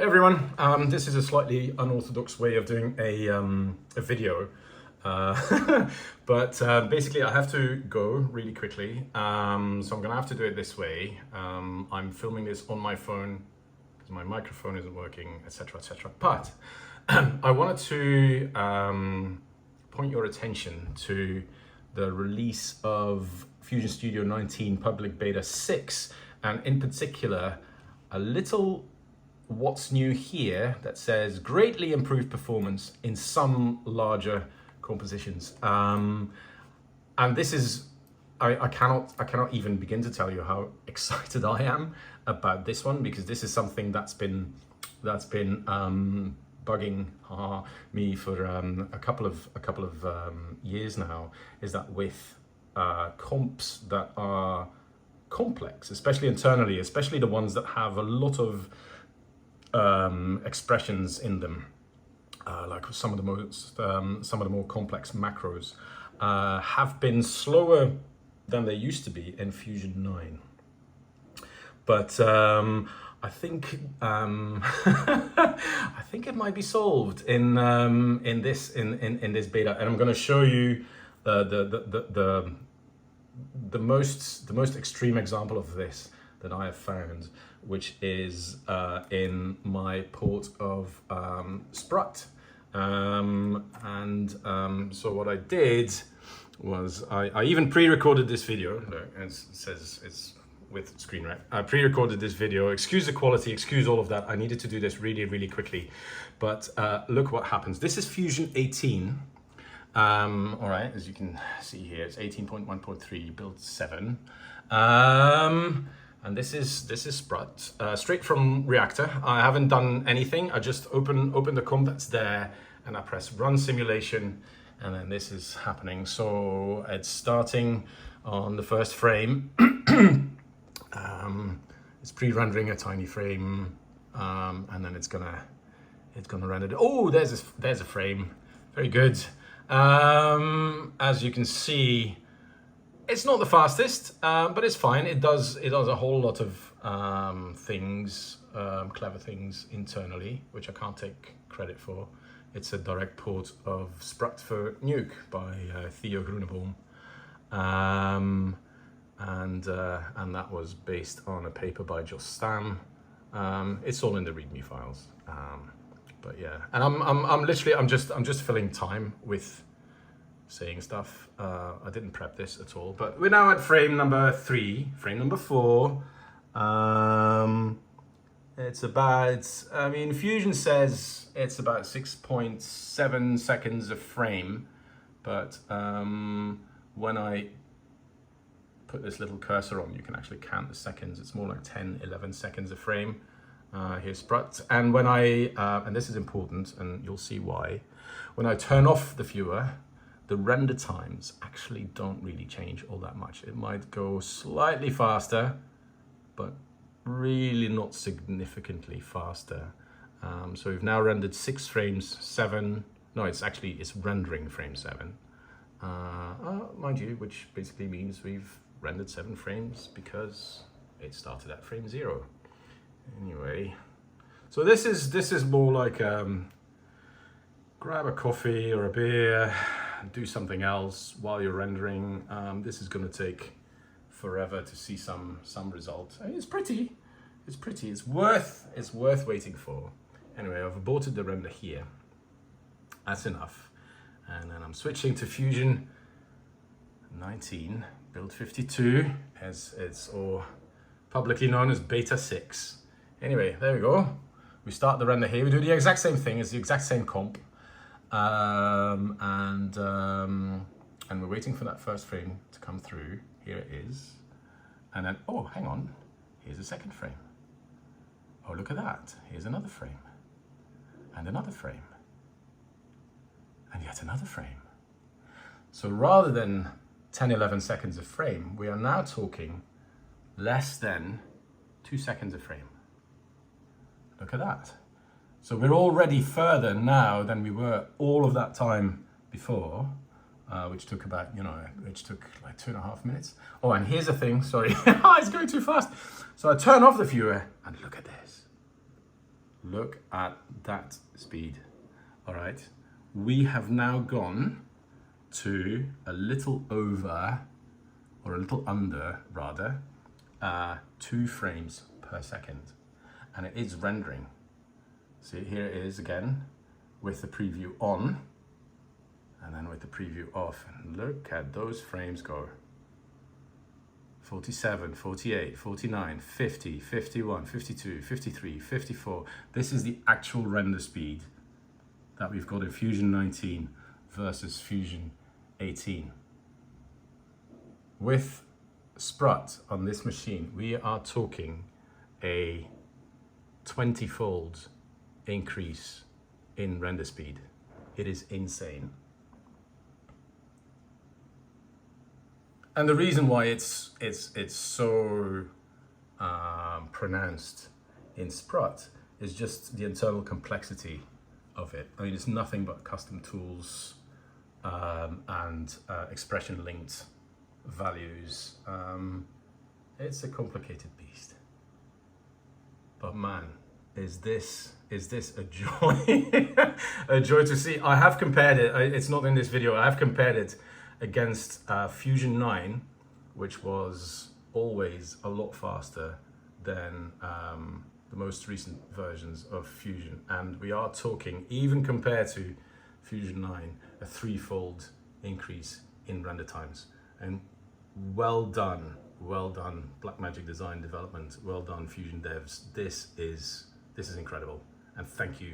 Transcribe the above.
Hey everyone, this is a slightly unorthodox way of doing a video, but basically I have to go really quickly, so I'm gonna have to do it this way. I'm filming this on my phone because my microphone isn't working, etc, etc. But I wanted to point your attention to the release of Fusion Studio 19 Public Beta 6, and in particular a little what's new here that says greatly improved performance in some larger compositions. And this is, I cannot even begin to tell you how excited I am about this one, because this is something that's been bugging me for a couple of years now, is that with comps that are complex, especially internally, especially the ones that have a lot of expressions in them, like some of the more complex macros, have been slower than they used to be in Fusion 9. But I think I think it might be solved in this beta, and I'm going to show you the most extreme example of this that I have found, which is in my port of Sprut. So what I did was I even pre-recorded this video. Look, it says it's with screen rec. I pre-recorded this video. Excuse the quality, excuse all of that. I needed to do this really quickly. But look what happens. This is Fusion 18. All right, as you can see here, it's 18.1.3 build 7. And this is Sprut, straight from Reactor. I haven't done anything. I just open the comp that's there, and I press run simulation, and then this is happening. So it's starting on the first frame. It's pre-rendering a tiny frame, and then it's gonna render. Oh, there's a frame. Very good. As you can see, it's not the fastest, but it's fine. It does a whole lot of things, clever things internally, which I can't take credit for. It's a direct port of Sprut for Nuke by Theo Groeneboom, and that was based on a paper by Jos Stam. It's all in the README files. But yeah, and I'm just filling time with saying stuff. I didn't prep this at all, but we're now at frame number 3, frame number 4. It's about, I mean, Fusion says it's about 6.7 seconds a frame, but when I put this little cursor on, you can actually count the seconds. It's more like 10, 11 seconds a frame. Here's Sprut, and when I, and this is important, and you'll see why, when I turn off the viewer, the render times actually don't really change all that much. It might go slightly faster, but really not significantly faster. So we've now rendered 6 frames, 7, no, it's rendering frame 7, mind you, which basically means we've rendered 7 frames because it started at frame 0. Anyway, so this is more like grab a coffee or a beer, do something else while you're rendering. This is going to take forever to see some result. I mean, it's pretty. It's worth waiting for. Anyway, I've aborted the render here. That's enough. And then I'm switching to Fusion 19 build 52, as it's all publicly known as Beta 6. Anyway, there we go. We start the render here. We do the exact same thing. It's the exact same comp. And we're waiting for that first frame to come through. Here it is. And then, oh, hang on. Here's a second frame. Oh, look at that. Here's another frame. And another frame. And yet another frame. So rather than 10, 11 seconds a frame, we are now talking less than 2 seconds a frame. Look at that. So we're already further now than we were all of that time before, which took about, which took like 2.5 minutes. Oh, and here's the thing, sorry, it's going too fast. So I turn off the viewer and look at this. Look at that speed. All right, we have now gone to a little over, or a little under rather, 2 frames per second, and it is rendering. See, here it is again with the preview on, and then with the preview off, and look at those frames go. 47, 48, 49, 50, 51, 52, 53, 54. This is the actual render speed that we've got in Fusion 19 versus Fusion 18. With Sprut on this machine, we are talking a 20-fold increase in render speed. It is insane. And the reason why it's so pronounced in Sprut is just the internal complexity of it. I mean, it's nothing but custom tools and expression linked values. It's a complicated beast. But man, is this a joy? A joy to see. I have compared it. It's not in this video. I have compared it against Fusion 9, which was always a lot faster than the most recent versions of Fusion. And we are talking, even compared to Fusion 9, a 3-fold increase in render times. And well done Blackmagic Design Development, well done Fusion devs. This is incredible, and thank you.